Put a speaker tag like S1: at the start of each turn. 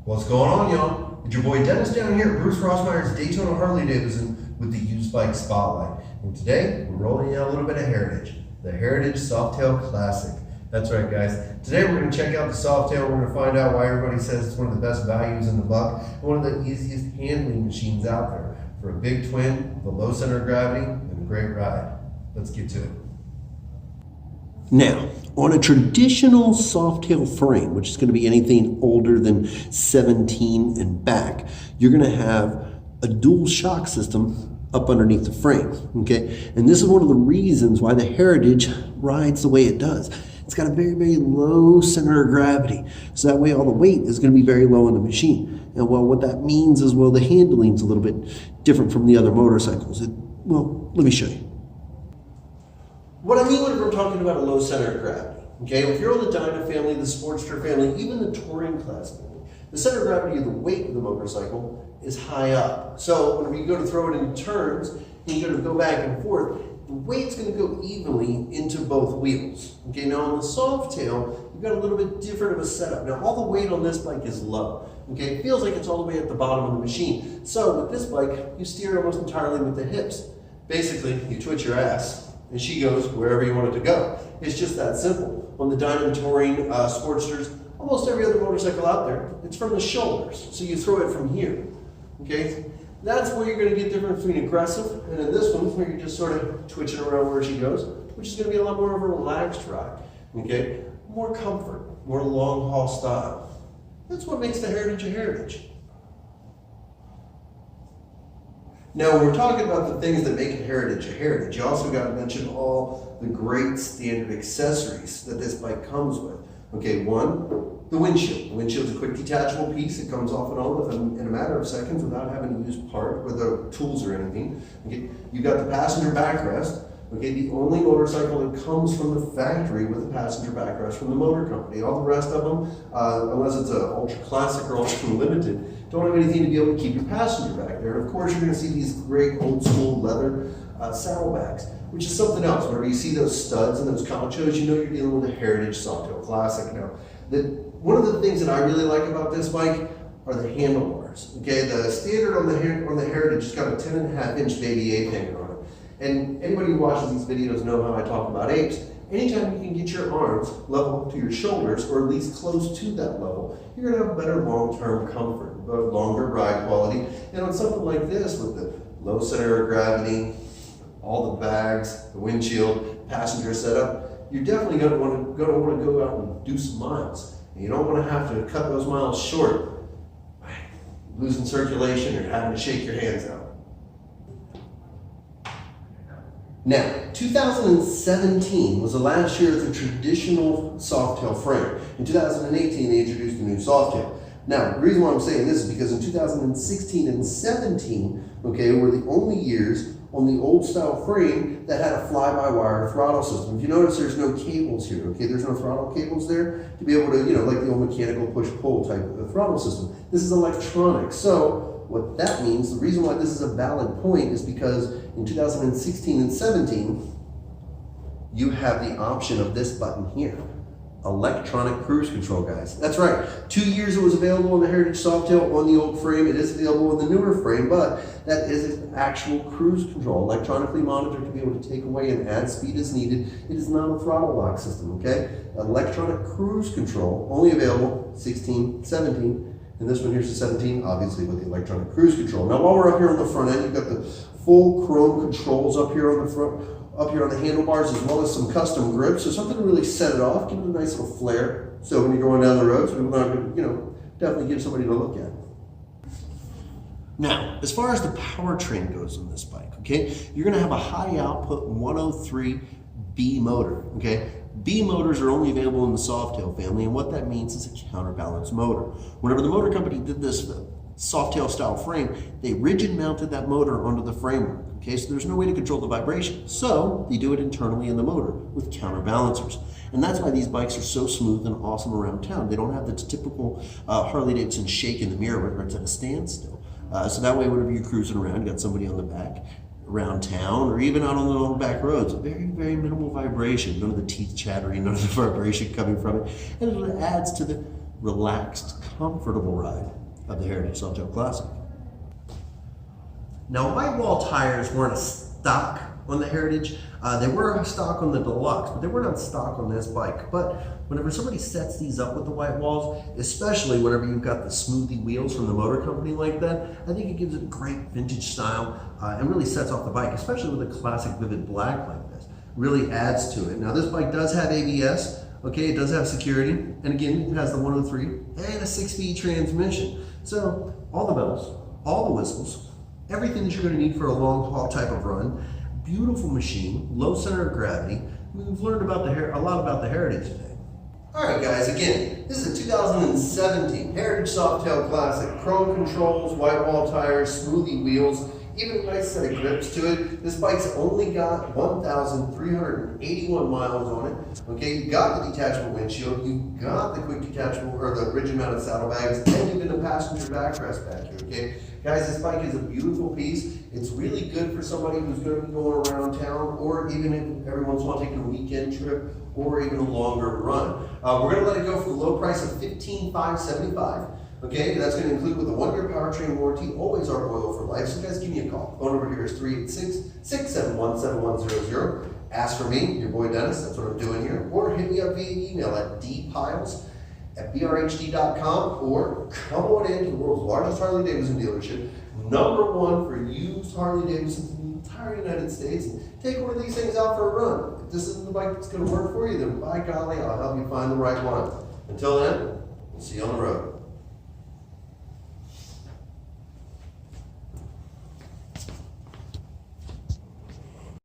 S1: What's going on, y'all? It's your boy Dennis down here at Bruce Rossmeyer's Daytona Harley Davidson with the used bike spotlight. And today we're rolling out a little bit of heritage, the Heritage Softail Classic. That's right, guys. Today we're going to check out the Softail. We're going to find out why everybody says it's one of the best values in the buck and one of the easiest handling machines out there for a big twin, the low center of gravity, and a great ride. Let's get to it.
S2: Now, on a traditional Softail frame, which is going to be anything older than 17 and back, you're going to have a dual shock system up underneath the frame, okay? And this is one of the reasons why the Heritage rides the way it does. It's got a very, very low center of gravity, so that way all the weight is going to be very low in the machine. And well, what that means is, well, the handling's a little bit different from the other motorcycles. Well, let me show you. What I mean when we're talking about a low center of gravity, okay? If you're on the Dyna family, the Sportster family, even the Touring class family, the center of gravity of the weight of the motorcycle is high up. So whenever you go to throw it into turns, and you go back and forth, the weight's going to go evenly into both wheels. Okay, now on the Softail, you've got a little bit different of a setup. Now all the weight on this bike is low. Okay, it feels like it's all the way at the bottom of the machine. So with this bike, you steer almost entirely with the hips. Basically, you twitch your ass, and she goes wherever you want it to go. It's just that simple. On the Dyna Touring Sportsters, almost every other motorcycle out there, it's from the shoulders. So you throw it from here, okay? That's where you're gonna get different between aggressive, and in this one, where you're just sort of twitching around where she goes, which is gonna be a lot more of a relaxed ride, okay? More comfort, more long haul style. That's what makes the Heritage a Heritage. Now, when we're talking about the things that make a Heritage, you also got to mention all the great standard accessories that this bike comes with. Okay, one, the windshield. The windshield's a quick detachable piece. It comes off and on in a matter of seconds without having to use part with the tools or anything. Okay, you got the passenger backrest. Okay, the only motorcycle that comes from the factory with a passenger backrest from the motor company. All the rest of them, unless it's an ultra classic or ultra limited, don't have anything to be able to keep your passenger back there. And of course, you're going to see these great old school leather saddlebags, which is something else. Whenever you see those studs and those conchos, you know you're dealing with a Heritage Softail Classic. Now, one of the things that I really like about this bike are the handlebars. Okay, the standard on the Heritage has got a 10.5-inch baby ape hanging on it. And anybody who watches these videos know how I talk about apes. Anytime you can get your arms level to your shoulders, or at least close to that level, you're going to have better long-term comfort, longer ride quality. And on something like this, with the low center of gravity, all the bags, the windshield, passenger setup, you're definitely going to want to go out and do some miles. And you don't want to have to cut those miles short by losing circulation or having to shake your hands out. Now, 2017 was the last year of the traditional Softail frame. In 2018, they introduced the new Softail. Now, the reason why I'm saying this is because in 2016 and 17, okay, were the only years on the old style frame that had a fly-by-wire throttle system. If you notice, there's no cables here, okay? There's no throttle cables there to be able to, like the old mechanical push-pull type of throttle system. This is electronic. So what that means, the reason why this is a valid point is because in 2016 and 17, you have the option of this button here. Electronic cruise control, guys. That's right. 2 years it was available on the Heritage Softail on the old frame. It is available in the newer frame, but that is an actual cruise control, electronically monitored to be able to take away and add speed as needed. It is not a throttle lock system, okay? Electronic cruise control, only available 16, 17, and this one here's the 17, obviously with the electronic cruise control. Now while we're up here on the front end, you've got the full chrome controls up here on the front, up here on the handlebars, as well as some custom grips. So something to really set it off, give it a nice little flair. So when you're going down the road, so people are not going to, definitely give somebody to look at. Now, as far as the powertrain goes on this bike, okay, you're going to have a high output 103B motor, okay? B motors are only available in the Softail family, and what that means is a counterbalance motor. Whenever the motor company did this Softail style frame, they rigid mounted that motor onto the framework. Okay, so there's no way to control the vibration. So they do it internally in the motor with counterbalancers. And that's why these bikes are so smooth and awesome around town. They don't have the typical Harley Davidson shake in the mirror where it's at a standstill. So that way, whenever you're cruising around, you got somebody on the back around town or even out on the long back roads, very, very minimal vibration. None of the teeth chattering, none of the vibration coming from it. And it adds to the relaxed comfortable ride of the Heritage Softail Classic. Now, white wall tires weren't a stock on the Heritage. They were a stock on the Deluxe, but they weren't on stock on this bike. But whenever somebody sets these up with the white walls, especially whenever you've got the smoothie wheels from the motor company like that, I think it gives it great vintage style and really sets off the bike, especially with a classic vivid black like this. Really adds to it. Now, this bike does have ABS. Okay, it does have security, and again, it has the 103 and a 6-speed transmission. So all the bells, all the whistles, everything that you're going to need for a long haul type of run. Beautiful machine, low center of gravity. We've learned about a lot about the Heritage today. All right, guys. Again, this is a 2017 Heritage Softail Classic. Chrome controls, white wall tires, smoothie wheels. Even a nice set of grips to it. This bike's only got 1,381 miles on it. Okay, you got the detachable windshield, you got the quick detachable or the rigid mounted saddlebags, and even the passenger backrest back here. Okay, guys, this bike is a beautiful piece. It's really good for somebody who's going to be going around town, or even if every once in a while taking a weekend trip, or even a longer run. We're going to let it go for the low price of $15,575. Okay, that's going to include with a 1-year powertrain warranty, always our oil for life. So guys, give me a call. Phone number here is 386-671-7100. Ask for me, your boy Dennis, that's what I'm doing here. Or hit me up via email at dpiles@brhd.com, or come on into the world's largest Harley Davidson dealership, #1 for used Harley Davidsons in the entire United States, and take one of these things out for a run. If this isn't the bike that's going to work for you, then by golly, I'll help you find the right one. Until then, we'll see you on the road.